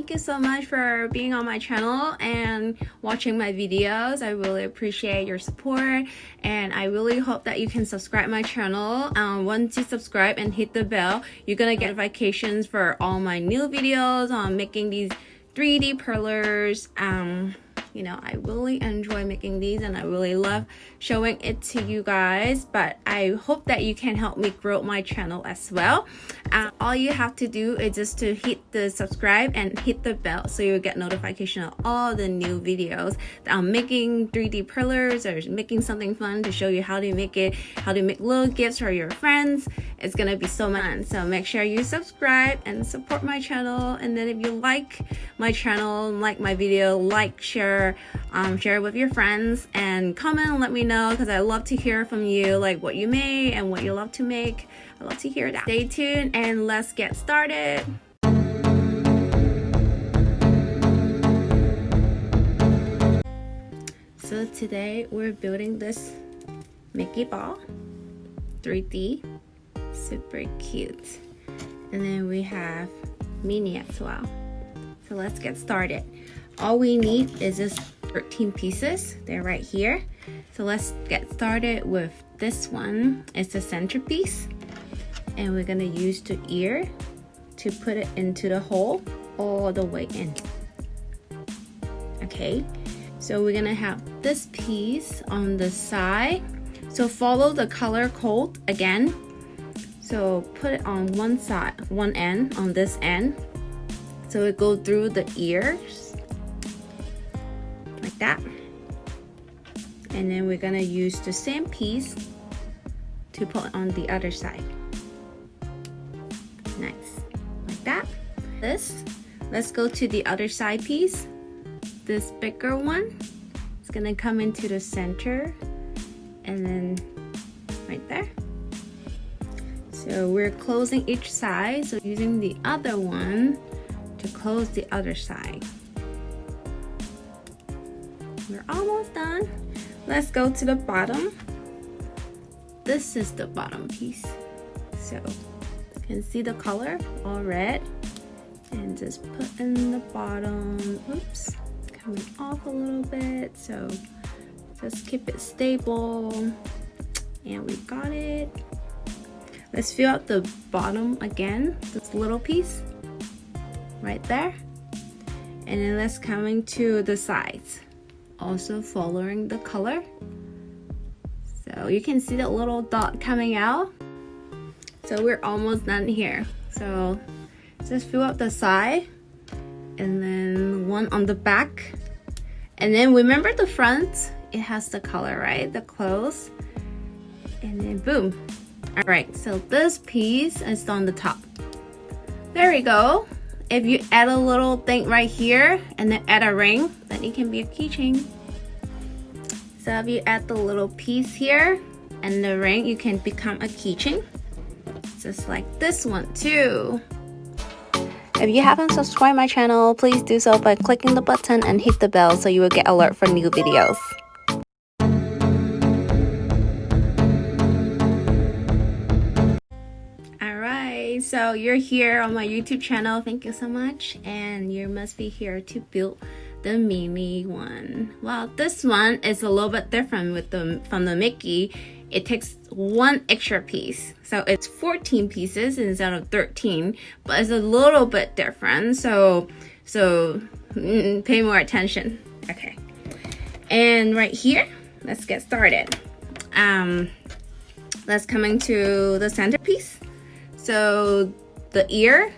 thank you so much for being on my channel and watching my videos. I really appreciate your support, and I really hope that you can subscribe my channel. Once you subscribe and hit the bell, you're gonna get notifications for all my new videos on making these 3D perlers. You know, I really enjoy making these and I really love showing it to you guys, but I hope that you can help me grow my channel as well. All you have to do is just to hit the subscribe and hit the bell so you'll get notification of all the new videos that I'm making 3D perlers or making something fun to show you how to make it, how to make little gifts for your friends. It's gonna be so much fun. So make sure you subscribe and support my channel, and then if you like my channel, like my video, like, share it with your friends, and comment and let me know, because I love to hear from you, like what you made and what you love to make. I love to hear that. Stay tuned and let's get started. So today we're building this Mickey ball, 3D, super cute. And then we have Minnie as well. So let's get started. All we need is just 13 pieces. They're right here. So let's get started with this one. It's the centerpiece, and we're gonna use the ear to put it into the hole all the way in. Okay, so we're gonna have this piece on the side. So follow the color code again. So put it on one side, one end, on this end. So it goes through the ears. Like that. And then we're gonna use the same piece to put on the other side. Nice, like that. Let's go to the other side piece. This bigger one, it's gonna come into the center, and then right there. So we're closing each side, so using the other one to close the other side. We're almost done. Let's go to the bottom. This is the bottom piece. So you can see the color all red, and just put in the bottom. Oops, coming off a little bit. So just keep it stable, and we got it. Let's fill out the bottom again, this little piece right there, and then let's come into the sides, also following the color. So you can see the little dot coming out. So we're almost done here. So just fill out the side, and then one on the back, and then remember the front, it has the color, right? The clothes, and then boom. All right, so this piece is on the top. There we go. If you add a little thing right here and then add a ring, then it can be a keychain. So if you add the little piece here and the ring, you can become a keychain. Just like this one too. If you haven't subscribed my channel, please do so by clicking the button and hit the bell so you will get alert for new videos. So you're here on my YouTube channel, thank you so much, and you must be here to build the Minnie one. Well, this one is a little bit different from the Mickey. It takes one extra piece, so it's 14 pieces instead of 13, but it's a little bit different, so pay more attention. Okay, and right here, let's get started. Let's come into the centerpiece. So the ear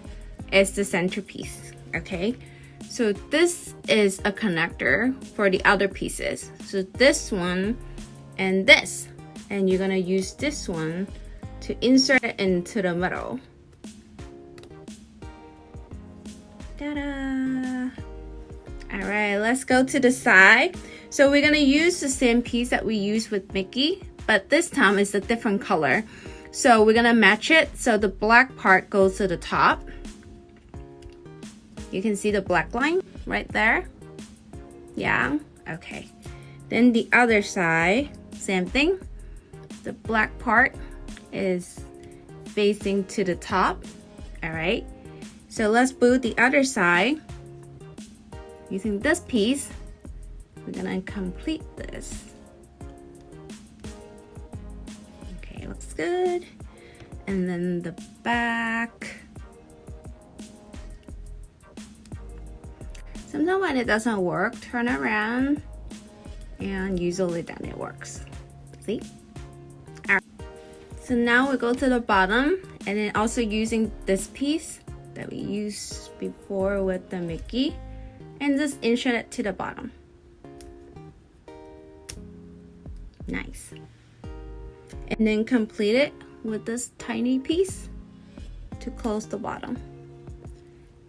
is the centerpiece, okay? So this is a connector for the other pieces. So this one and this, and you're gonna use this one to insert it into the middle. Ta-da! All right, let's go to the side. So we're gonna use the same piece that we used with Mickey, but this time it's a different color. So we're gonna match it. So the black part goes to the top. You can see the black line right there. Yeah, okay. Then the other side, same thing. The black part is facing to the top. All right. So let's build the other side. using this piece, we're gonna complete this. Okay, looks good. And then the back. Sometimes when it doesn't work, turn around, and usually then it works. See? All right. So now we go to the bottom, and then also using this piece that we used before with the Mickey, and just insert it to the bottom. Nice. And then complete it with this tiny piece to close the bottom.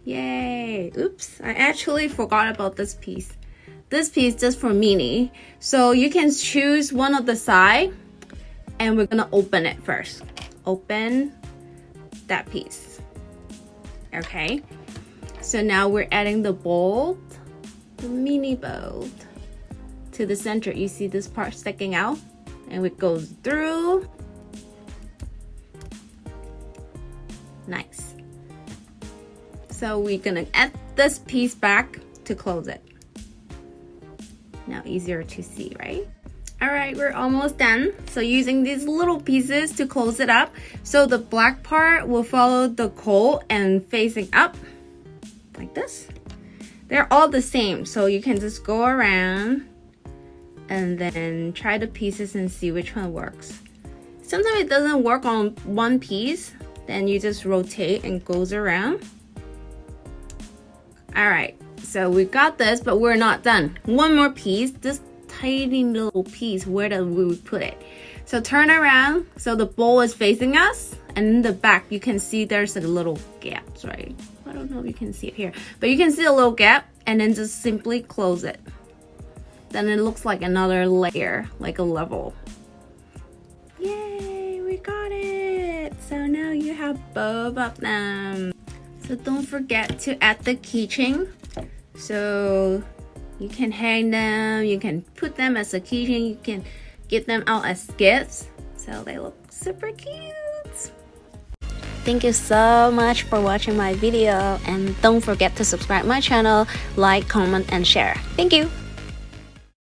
Yay! Oops, I actually forgot about this piece. This piece just for Minnie. So you can choose one of the side, and we're gonna open it first. Open that piece. Okay. So now we're adding the bolt, the Minnie bolt, to the center. You see this part sticking out, and it goes through. Nice. So we're gonna add this piece back to close it. Now easier to see, right? All right, we're almost done. So using these little pieces to close it up. So the black part will follow the coal and facing up like this. They're all the same, so you can just go around and then try the pieces and see which one works. Sometimes it doesn't work on one piece, then you just rotate and goes around. All right, so we got this, but we're not done. One more piece, this tiny little piece, where do we put it? So turn around, so the bowl is facing us, and in the back, you can see there's a little gaps, right? I don't know if you can see it here, but you can see a little gap, and then just simply close it. Then it looks like another layer, like a level. Yay, we got it! So now you have both of them. So don't forget to add the keychain. So you can hang them, you can put them as a keychain, you can get them out as gifts. So they look super cute. Thank you so much for watching my video, and don't forget to subscribe my channel, like, comment, and share. Thank you.